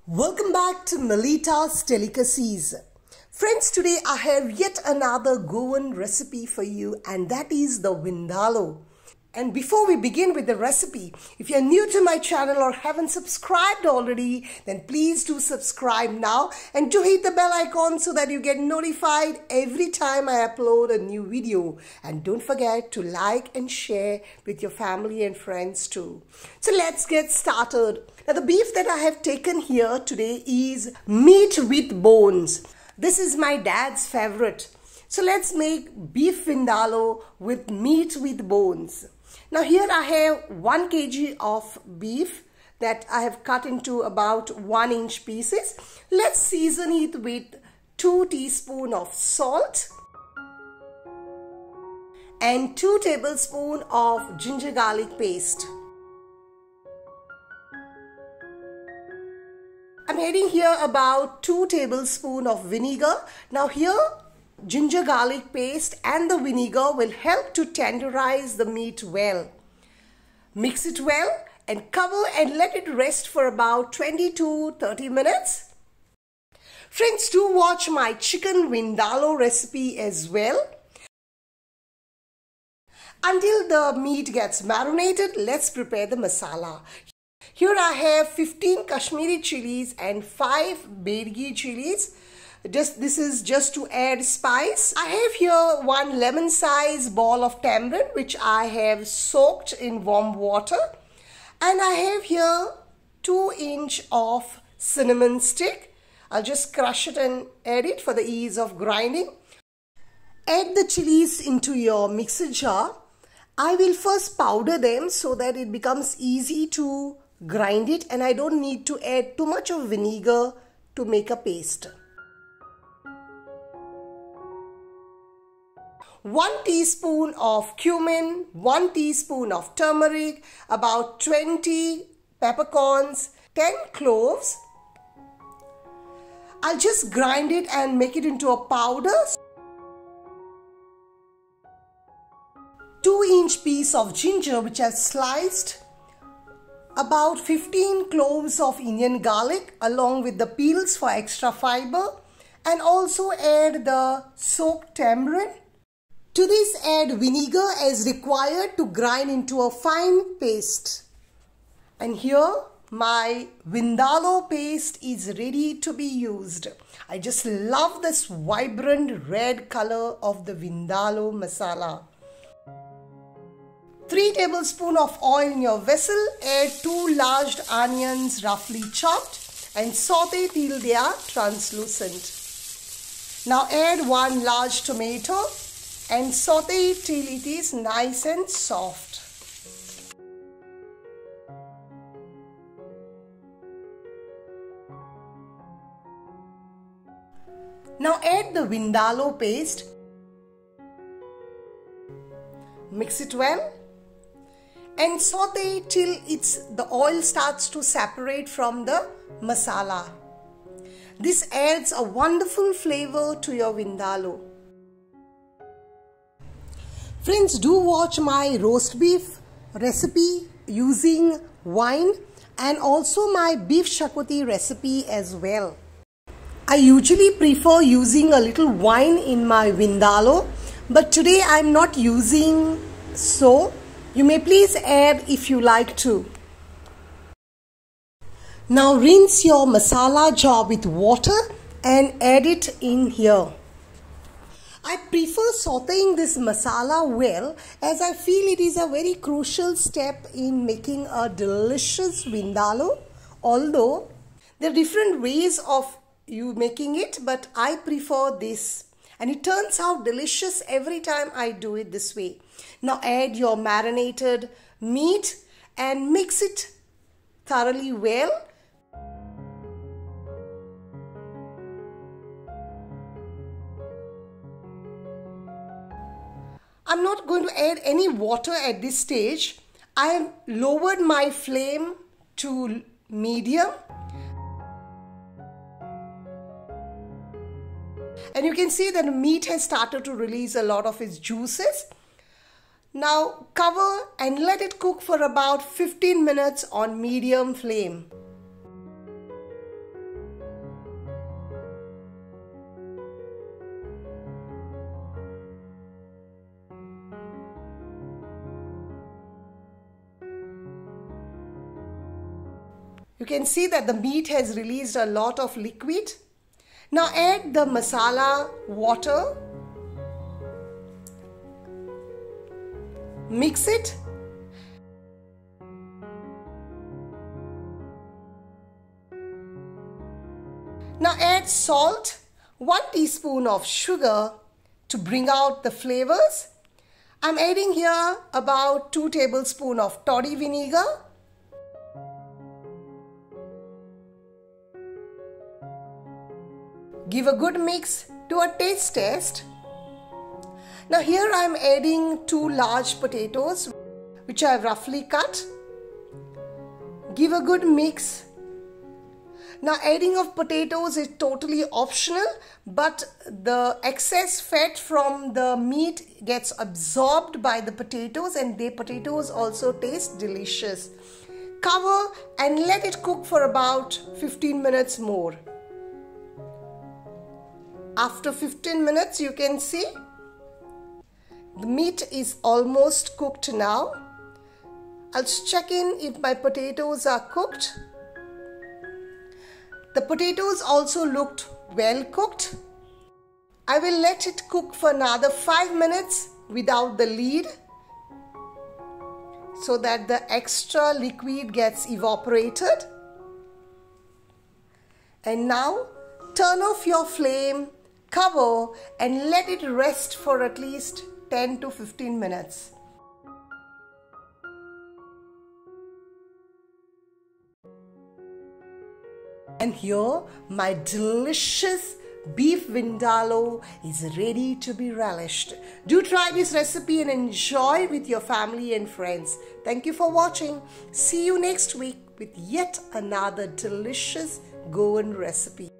Welcome back to Melita's Delicacies. Friends, today I have yet another Goan recipe for you, and that is the vindaloo. And before we begin with the recipe, if you're new to my channel or haven't subscribed already, then please do subscribe now and do hit the bell icon so that you get notified every time I upload a new video. And don't forget to like and share with your family and friends too. So let's get started. Now the beef that I have taken here today is meat with bones. This is my dad's favorite. So let's make beef vindaloo with meat with bones. Now here I have 1 kg of beef that I have cut into about 1-inch pieces. Let's season it with 2 teaspoons of salt and 2 tablespoons of ginger garlic paste. I'm adding here about 2 tablespoons of vinegar. Now here ginger garlic paste and the vinegar will help to tenderize the meat well. Mix it well and cover and let it rest for about 20 to 30 minutes. Friends, do watch my chicken vindaloo recipe as well. Until the meat gets marinated, let's prepare the masala. Here I have 15 Kashmiri chilies and 5 Bedgi chilies. This is just to add spice. I have here 1 lemon size ball of tamarind which I have soaked in warm water, and I have here 2 inch of cinnamon stick. I'll just crush it and add it for the ease of grinding. Add the chilies into your mixer jar. I will first powder them so that it becomes easy to grind it, and I don't need to add too much of vinegar to make a paste. 1 teaspoon of cumin, 1 teaspoon of turmeric, about 20 peppercorns, 10 cloves. I'll just grind it and make it into a powder. 2-inch piece of ginger which I've sliced. About 15 cloves of Indian garlic along with the peels for extra fiber, and also add the soaked tamarind. To this add vinegar as required to grind into a fine paste. And here my vindaloo paste is ready to be used. I just love this vibrant red color of the vindaloo masala. 3 tablespoons of oil in your vessel. Add 2 large onions roughly chopped and saute till they are translucent. Now add 1 large tomato and saute it till it is nice and soft. Now add the vindaloo paste. Mix it well and saute till the oil starts to separate from the masala. This adds a wonderful flavor to your vindaloo. Friends, do watch my roast beef recipe using wine and also my beef shakwati recipe as well. I usually prefer using a little wine in my vindaloo, but today I am not using so. You may please add if you like to. Now rinse your masala jar with water and add it in here. I prefer sauteing this masala well, as I feel it is a very crucial step in making a delicious vindaloo. Although there are different ways of you making it, but I prefer this. And it turns out delicious every time I do it this way. Now add your marinated meat and mix it thoroughly well. I'm not going to add any water at this stage. I have lowered my flame to medium. And you can see that the meat has started to release a lot of its juices. Now cover and let it cook for about 15 minutes on medium flame. You can see that the meat has released a lot of liquid. Now add the masala water. Mix it. Now add salt, 1 teaspoon of sugar to bring out the flavors. I'm adding here about 2 tablespoons of toddy vinegar. Give a good mix to a taste test. Now here I am adding 2 large potatoes which I have roughly cut. Give a good mix. Now adding of potatoes is totally optional, but the excess fat from the meat gets absorbed by the potatoes and the potatoes also taste delicious. Cover and let it cook for about 15 minutes more. After 15 minutes you can see the meat is almost cooked now. I'll check in if my potatoes are cooked. The potatoes also looked well cooked. I will let it cook for another 5 minutes without the lid so that the extra liquid gets evaporated. And now turn off your flame, cover and let it rest for at least 10 to 15 minutes. And here my delicious beef vindaloo is ready to be relished. Do try this recipe and enjoy with your family and friends. Thank you for watching. See you next week with yet another delicious Goan recipe.